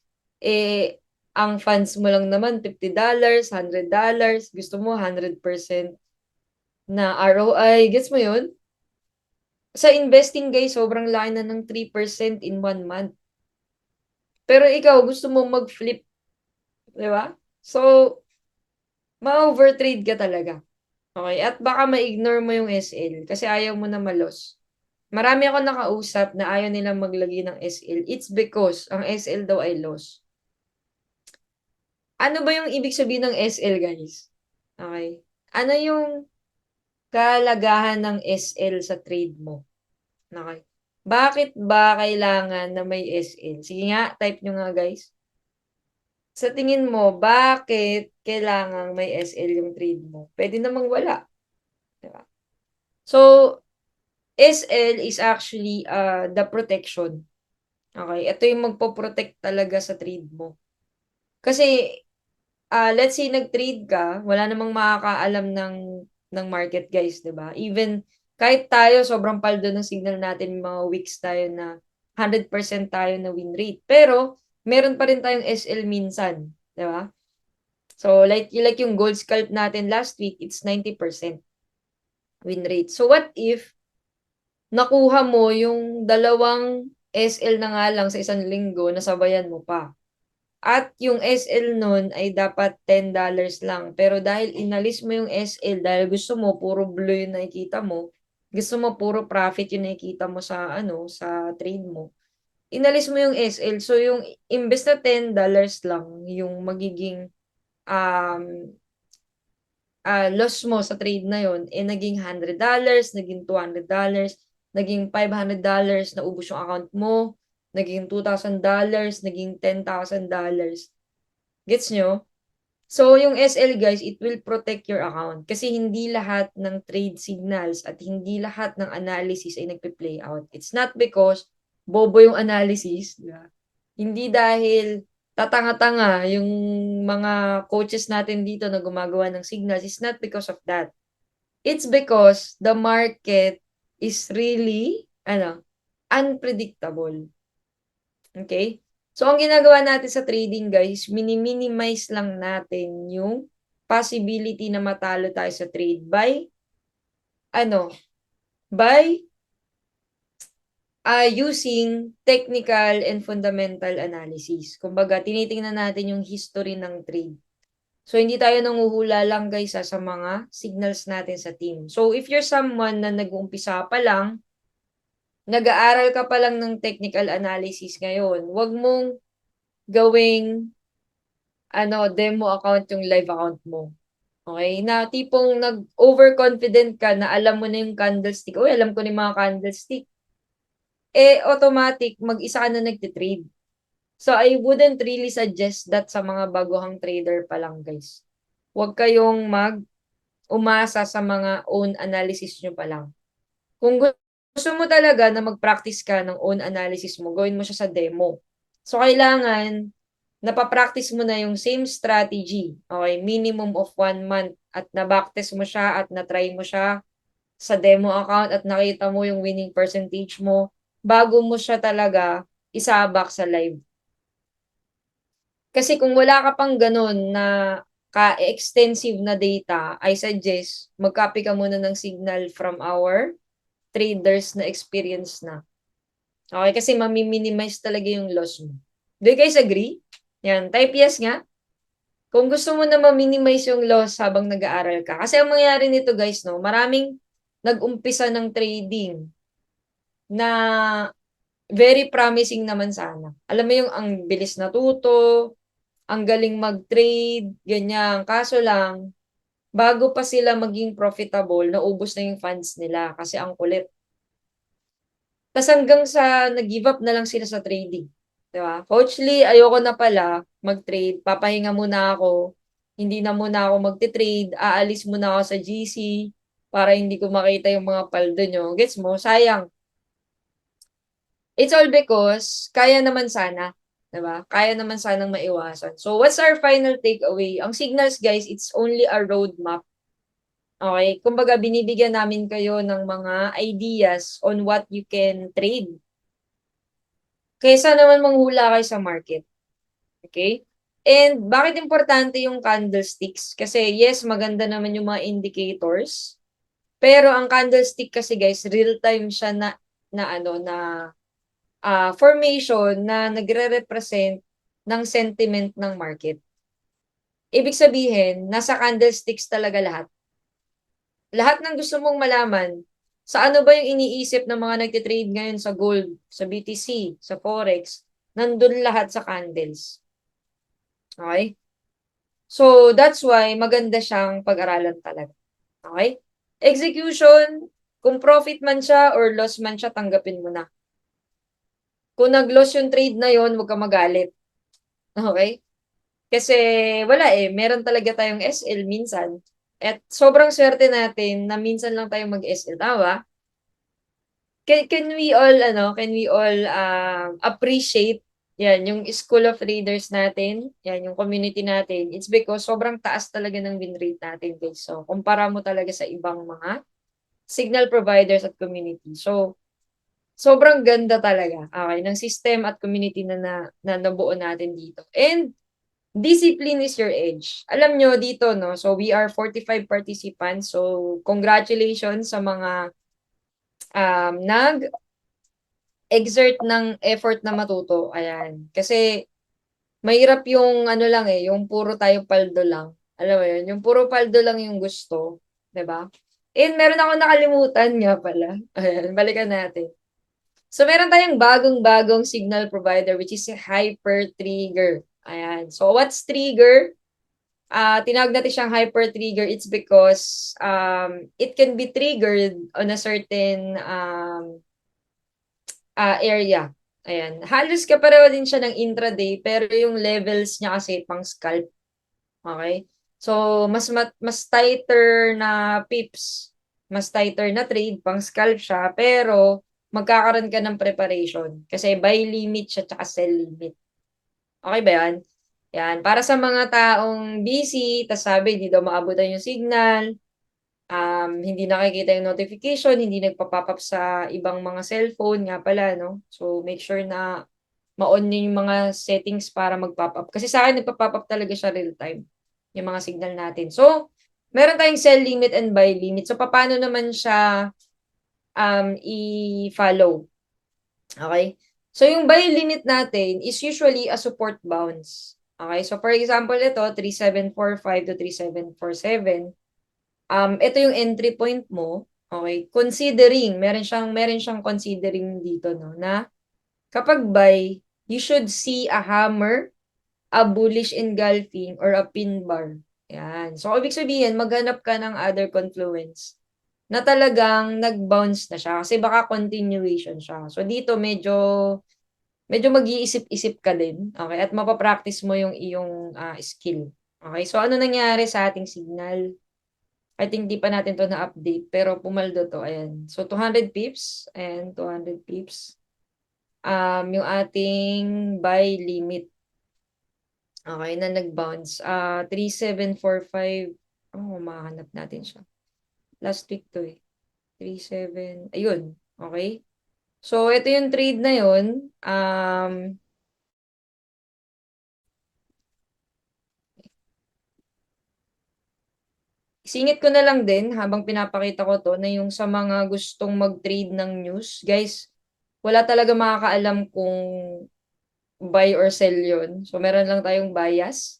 Ang funds mo lang naman $50, $100. Gusto mo 100% na ROI. Gets mo yun? Sa investing guys, sobrang laki na ng 3% in 1 month. Pero ikaw, gusto mo mag-flip. Di ba? So, ma-overtrade ka talaga. Okay? At baka ma-ignore mo yung SL kasi ayaw mo na malos. Marami ako nakausap na ayaw nilang maglagay ng SL. It's because ang SL daw ay loss. Ano ba yung ibig sabihin ng SL, guys? Okay? Ano yung kalagahan ng SL sa trade mo? Okay. Bakit ba kailangan na may SL? Sige nga, type nyo nga guys. Sa tingin mo, bakit kailangan may SL yung trade mo? Pwede namang wala. Diba? So, SL is actually the protection. Okay? Ito yung magpo-protect talaga sa trade mo. Kasi, let's say nag-trade ka, wala namang makakaalam ng market guys, 'di ba? Even kahit tayo sobrang paldo ng signal natin, mga weeks tayo na 100% tayo na win rate. Pero meron pa rin tayong SL minsan, 'di ba? So like yung gold scalp natin last week, it's 90% win rate. So what if nakuha mo yung dalawang SL na nga lang sa isang linggo, nasabayan mo pa? At yung SL nun ay dapat $10 lang. Pero dahil inalis mo yung SL, dahil gusto mo puro blue yung nakikita mo, gusto mo puro profit yung nakikita mo sa sa trade mo. Inalis mo yung SL. So yung imbes na $10 lang yung magiging um loss mo sa trade na yon, naging $100, naging $200, naging $500, naubos yung account mo, naging $2,000, naging $10,000. Gets nyo? So, yung SL guys, it will protect your account. Kasi hindi lahat ng trade signals at hindi lahat ng analysis ay nagpe-play out. It's not because bobo yung analysis. Diba? Hindi dahil tatanga-tanga yung mga coaches natin dito na gumagawa ng signals. It's not because of that. It's because the market is really, unpredictable. Okay? So, ang ginagawa natin sa trading, guys, mini-minimize lang natin yung possibility na matalo tayo sa trade by, ano, by using technical and fundamental analysis. Kumbaga, tinitingnan natin yung history ng trade. So, hindi tayo nanguhula lang, guys, sa mga signals natin sa team. So, if you're someone na nag-uumpisa pa lang, nag-aaral ka pa lang ng technical analysis ngayon, wag mong gawing demo account yung live account mo. Okay? Na tipong nag-overconfident ka na alam mo na yung candlestick. Uy, alam ko na yung mga candlestick. Automatic, mag-isa ka na nagtitrade. So, I wouldn't really suggest that sa mga baguhang trader pa lang, guys. Huwag kayong umasa sa mga own analysis nyo pa lang. Kung gusto mo talaga na mag-practice ka ng own analysis mo, gawin mo siya sa demo. So, kailangan napapractice mo na yung same strategy, okay, minimum of 1 month at na-backtest mo siya at na-try mo siya sa demo account at nakita mo yung winning percentage mo bago mo siya talaga isabak sa live. Kasi kung wala ka pang ganun na ka-extensive na data, I suggest mag-copy ka muna ng signal from our traders na experience na. Okay, kasi mami-minimize talaga yung loss mo. Do you guys agree? Yan, type yes nga. Kung gusto mo na ma-minimize yung loss habang nag-aaral ka. Kasi ang mangyayari nito guys, no, maraming nag-umpisa ng trading na very promising naman sana. Alam mo yung ang bilis natuto, ang galing mag-trade, ganyan. Kaso lang, bago pa sila maging profitable, naubos na yung funds nila kasi ang kulit. Tapos hanggang sa nag-give up na lang sila sa trading. Di ba? Coach Lee, ayoko na pala mag-trade. Papahinga muna ako. Hindi na muna ako magte-trade. Aalis muna ako sa GC para hindi ko makita yung mga paldo nyo. Gets mo? Sayang. It's all because kaya naman sana. Diba? Kaya naman sanang maiwasan. So, what's our final takeaway? Ang signals, guys, it's only a roadmap. Okay? Kumbaga, binibigyan namin kayo ng mga ideas on what you can trade kaysa naman manghula kayo sa market. Okay? And bakit importante yung candlesticks? Kasi yes, maganda naman yung mga indicators. Pero ang candlestick kasi guys, real time siya na formation na nagre-represent ng sentiment ng market. Ibig sabihin, nasa candlesticks talaga lahat. Lahat ng gusto mong malaman, sa ano ba yung iniisip ng mga nagtitrade ngayon sa gold, sa BTC, sa Forex, nandun lahat sa candles. Okay? So, that's why maganda siyang pag-aralan talaga. Okay? Execution, kung profit man siya or loss man siya, tanggapin mo na. Kung nag-loss yung trade na yon, huwag ka magalit. Okay? Kasi wala eh, meron talaga tayong SL minsan. At sobrang swerte natin na minsan lang tayong mag-SL, tama? Can we all appreciate yan yung school of traders natin, yan yung community natin. It's because sobrang taas talaga ng win rate natin, guys. So, kumpara mo talaga sa ibang mga signal providers at community. So, sobrang ganda talaga, okay, ng system at community na nabuo natin dito. And discipline is your edge. Alam nyo dito, no? So, we are 45 participants. So, congratulations sa mga nag-exert ng effort na matuto. Ayan. Kasi, mahirap yung ano lang eh, yung puro tayo paldo lang. Alam mo yun? Yung puro paldo lang yung gusto. 'Di ba? And meron ako nakalimutan nga pala. Ayan, balikan natin. So, meron tayong bagong-bagong signal provider which is Hyper Trigger. Ayan. So, what's trigger? Tinawag natin siyang hyper trigger. It's because it can be triggered on a certain area. Ayan. Halos kapareho din siya ng intraday pero yung levels niya kasi pang scalp. Okay? So, mas tighter na pips, mas tighter na trade, pang scalp siya, pero magkakaroon ka ng preparation. Kasi buy limit siya tsaka sell limit. Okay ba yan? Yan. Para sa mga taong busy, tas sabi, hindi daw maabutan yung signal, hindi nakikita yung notification, hindi nagpa-pop up sa ibang mga cellphone nga pala, no? So, make sure na ma-on nyo yung mga settings para mag-pop up. Kasi sa akin, nagpa-pop up talaga siya real time, yung mga signal natin. So, meron tayong sell limit and buy limit. So, paano naman siya i-follow? Okay? So, yung buy limit natin is usually a support bounce. Okay? So, for example, ito, 3745 to 3747. Ito yung entry point mo. Okay? Considering, meron siyang considering dito, no, na kapag buy, you should see a hammer, a bullish engulfing, or a pin bar. Yan. So, ibig sabihin, maghanap ka ng other confluence na talagang nag-bounce na siya kasi baka continuation siya. So, dito medyo mag-iisip-isip ka din, okay? At mapapractice mo yung iyong skill. Okay? So, ano nangyari sa ating signal? I think di pa natin to na-update, pero pumaldo to. Ayan. So, 200 pips and 200 pips. Yung ating buy limit. Okay, na nag-bounce. 3745. Oh, mahanap natin siya. Last week to eh. 37. Ayun. Okay. So, ito yung trade na yun. Singit ko na lang din habang pinapakita ko to na yung sa mga gustong mag-trade ng news. Guys, wala talaga makakaalam kung buy or sell yun. So, meron lang tayong bias.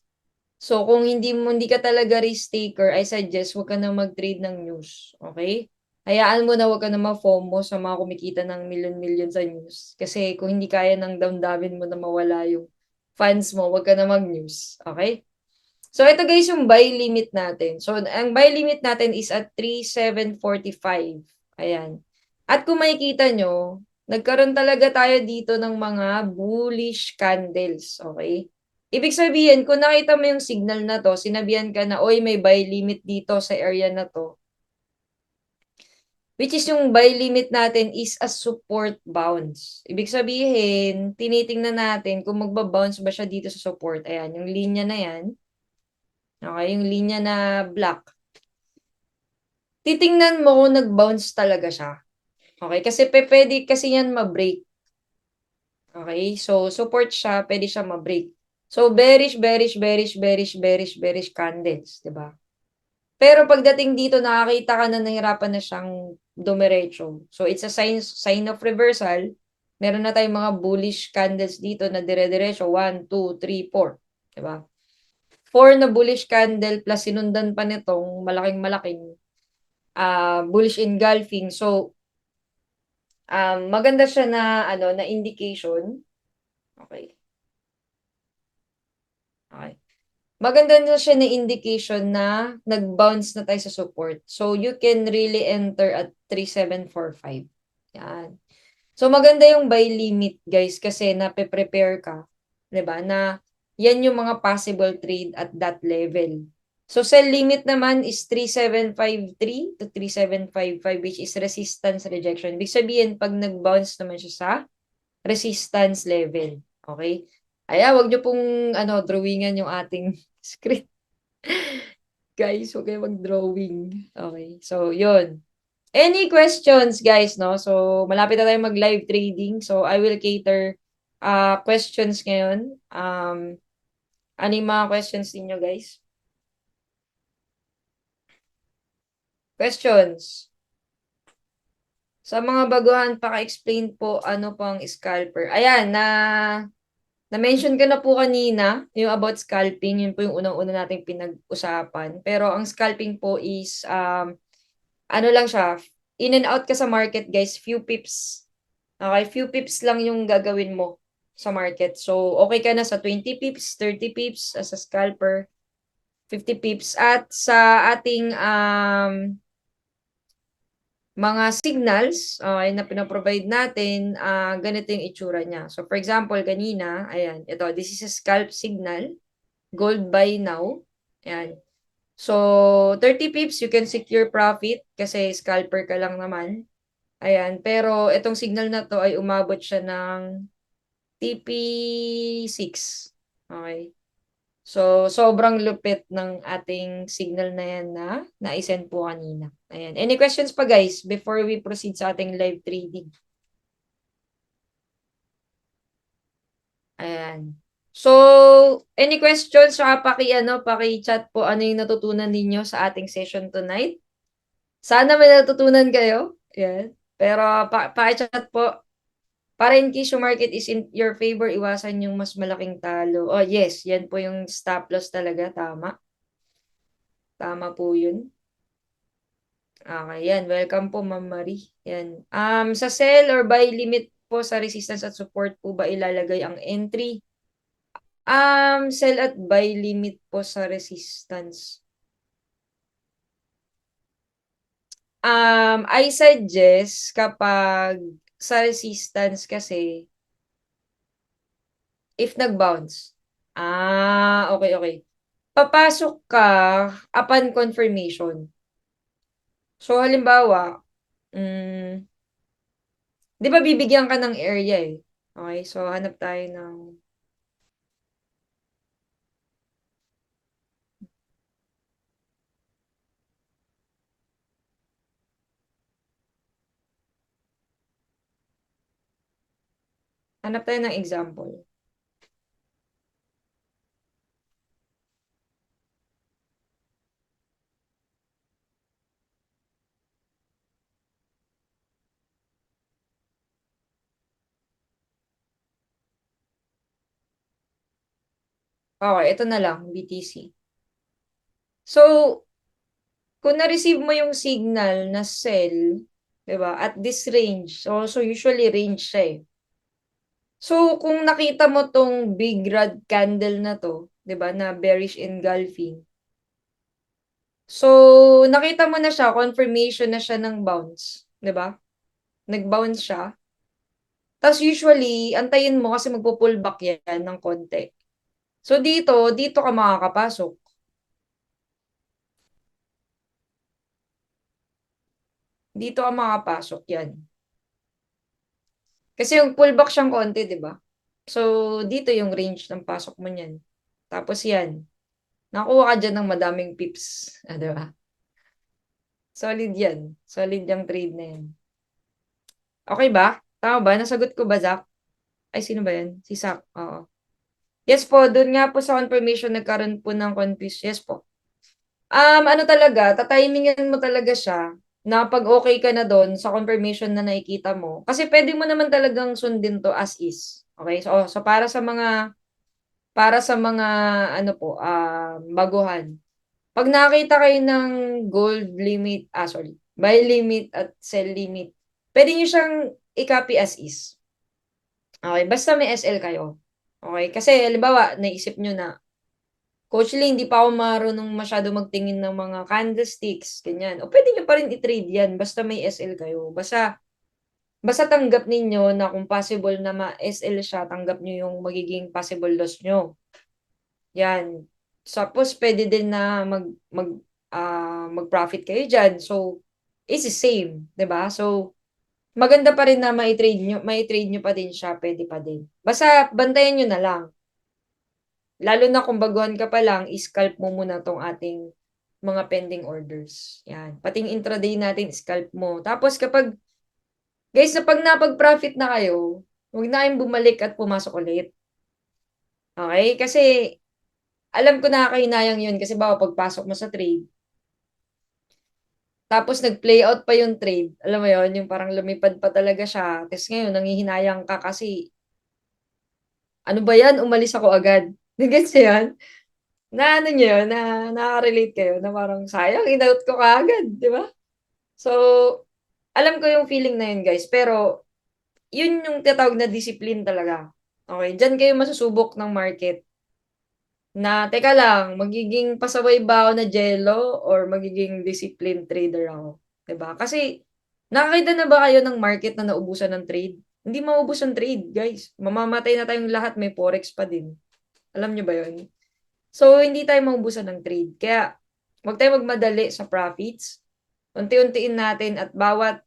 So, kung hindi ka talaga risk taker, I suggest huwag ka na mag-trade ng news. Okay? Hayaan mo na huwag ka na ma-FOMO sa mga kumikita ng milyon-milyon sa news. Kasi kung hindi kaya ng damdamin mo na mawala yung funds mo, huwag ka na mag-news. Okay? So, ito guys yung buy limit natin. So, ang buy limit natin is at 3,745. Ayan. At kung makikita nyo, nagkaroon talaga tayo dito ng mga bullish candles. Okay? Ibig sabihin, kung nakita mo yung signal na to, sinabihan ka na, oy, may buy limit dito sa area na to. Which is yung buy limit natin is a support bounce. Ibig sabihin, tinitingnan natin kung magbabounce ba siya dito sa support. Ayan, yung linya na yan. Okay, yung linya na black. Titingnan mo kung nag-bounce talaga siya. Okay, kasi pwede kasi yan ma-break. Okay, so support siya, pwede siya ma-break. So bearish, bearish, bearish, bearish, bearish, bearish candles, 'di ba? Pero pagdating dito nakakita ka na nahirapan na siyang dumiretso. So it's a sign of reversal. Meron na tayong mga bullish candles dito na dire-diretso 1 2 3 4, 'di ba? 4 na bullish candle plus sinundan pa nitong malaking-malaking bullish engulfing. So maganda siya na na indication. Okay. Okay. maganda na siya na indication na nag-bounce na tayo sa support. So, you can really enter at 3,745. Yan. So, maganda yung buy limit, guys, kasi nape-prepare ka. 'Di ba? Na yan yung mga possible trade at that level. So, sell limit naman is 3,753 to 3,755, which is resistance rejection. Ibig sabihin, pag nag-bounce naman siya sa resistance level. Okay? Wag niyo pong drawingan yung ating script. Guys, huwag kayo mag-drawing. Okay. So, yun. Any questions, guys, no? So, malapit na tayo mag-live trading. So, I will cater questions ngayon. Ano yung mga questions ninyo, guys? Questions? Sa mga baguhan, paka-explain po ano pang scalper. Ayan, na-mention ko na po kanina yung about scalping. Yun po yung unang-una nating pinag-usapan. Pero ang scalping po is, ano lang siya, in and out ka sa market, guys, few pips. Okay, few pips lang yung gagawin mo sa market. So, okay ka na sa 20 pips, 30 pips as a scalper, 50 pips. At sa ating mga signals na pinaprovide natin, ganito yung itsura niya. So, for example, kanina, ayan, ito, this is a scalp signal, gold buy now. Ayan. So, 30 pips, you can secure profit kasi scalper ka lang naman. Ayan, pero itong signal na to ay umabot siya ng TP6. Okay. So, sobrang lupit ng ating signal na yan na na-send po kanina. Ayan. Any questions pa, guys, before we proceed sa ating live trading? Ayan. So, any questions? Saka paki-chat po ano yung natutunan ninyo sa ating session tonight. Sana may natutunan kayo. Ayan. Pero paki-chat po. Para in case yung market is in your favor, iwasan yung mas malaking talo. Oh, yes. Yan po yung stop loss talaga. Tama. Tama po yun. Okay, yan. Welcome po, Ma'am Marie. Yan. Sa sell or buy limit po sa resistance at support po ba ilalagay ang entry? Sell at buy limit po sa resistance. I suggest kapag sa resistance kasi, if nag-bounce. Okay, okay. Papasok ka upon confirmation. So, halimbawa, mm, di ba bibigyan ka ng area eh. Okay, so hanap tayo ng, hanap tayo ng example. Okay, ito na lang, BTC. So, kung na-receive mo yung signal na sell, 'di ba? At this range. So usually range siya eh. So, kung nakita mo tong big red candle na to, 'di ba, na bearish engulfing. So, nakita mo na siya, confirmation na siya ng bounce, 'di ba? Nag-bounce siya. Tapos usually, antayin mo kasi magpo-pullback yan ng konti. So, dito ka makakapasok. Dito ka makakapasok yan. Kasi yung pullback siyang konti, 'di ba? So, dito yung range ng pasok mo niyan. Tapos yan, nakuha ka dyan ng madaming pips. 'Di ba? Solid yan. Solid yung trade na yan. Okay ba? Tama ba? Nasagot ko ba, Zach? Ay, sino ba yan? Si Zach. Oo. Yes po, doon nga po sa confirmation nagkaroon po ng confuse. Yes po. Ano talaga, tatimingan mo talaga siya na pag okay ka na doon sa confirmation na nakikita mo. Kasi pwede mo naman talagang sundin to as is. Okay? So para sa mga ano po, baguhan. Pag nakita kayo ng gold limit, sorry, buy limit at sell limit, pwede nyo siyang i-copy as is. Okay, basta may SL kayo. Okay, kasi halimbawa, naisip nyo na, Coach Lee, hindi pa ako marunong masyado magtingin ng mga candlesticks, ganyan. O pwede nyo pa rin i-trade yan, basta may SL kayo. Basta tanggap ninyo na kung possible na ma-SL siya, tanggap nyo yung magiging possible loss nyo. Yan. Tapos pwede din na mag-profit kayo dyan. So, it's the same, 'di ba? So, maganda pa rin na mai-trade nyo pa din siya, pwede pa din. Basta bantayan nyo na lang. Lalo na kung baguhan ka pa lang, scalp mo muna tong ating mga pending orders. Yan. Pating intraday natin, scalp mo. Tapos guys, pag napag-profit na kayo, huwag na kayong bumalik at pumasok ulit. Okay? Kasi, alam ko nakakahinayang yun kasi bawa pagpasok mo sa trade, tapos nag-play out pa yung trade, alam mo yun, yung parang lumipad pa talaga siya. Tapos ngayon, nanghihinayang ka kasi, ano ba yan, umalis ako agad. Nagets niyo yun? Na ano nyo yun, na nakaka-relate kayo, na parang sayang, in-out ko kaagad, di ba? So, alam ko yung feeling na yun, guys. Pero, yun yung tinatawag na discipline talaga. Okay, diyan kayo masusubok ng market na, teka lang, magiging pasaway ba ako na jello or magiging disciplined trader ako? 'Di ba? Kasi, nakakita na ba kayo ng market na naubusan ng trade? Hindi maubos ang trade, guys. Mamamatay na tayong lahat, may forex pa din. Alam nyo ba yun? So, hindi tayo maubusan ng trade. Kaya, huwag tayo magmadali sa profits. Unti-untiin natin at bawat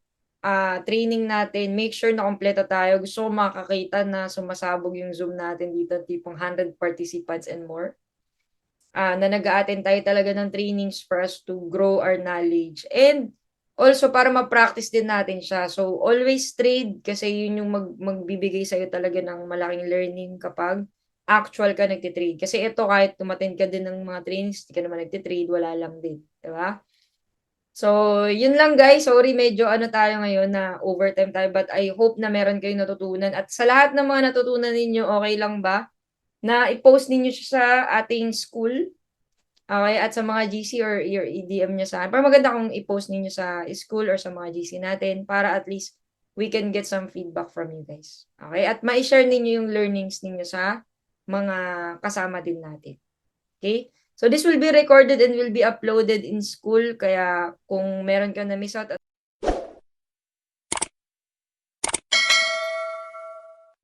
training natin, make sure na kompleto tayo. Gusto ko makakita na sumasabog yung Zoom natin dito, tipong 100 participants and more. Na nag-a-attend tayo talaga ng trainings for us to grow our knowledge. And also, para ma-practice din natin siya. So, always trade kasi yun yung magbibigay sa'yo talaga ng malaking learning kapag actual ka nagtitrade. Kasi ito, kahit tumatin ka din ng mga trainings, hindi ka naman nagtitrade, wala lang din. Diba? So, yun lang guys. Sorry, medyo ano tayo ngayon na overtime tayo. But I hope na meron kayong natutunan. At sa lahat ng mga natutunan ninyo, okay lang ba? Na i-post ninyo siya sa ating school. Okay? At sa mga GC or your EDM nyo sa akin. Pero maganda kung i-post ninyo sa school or sa mga GC natin para at least we can get some feedback from you guys. Okay? At ma-share ninyo yung learnings ninyo sa mga kasama din natin. Okay? So this will be recorded and will be uploaded in school. Kaya kung meron ka na miss out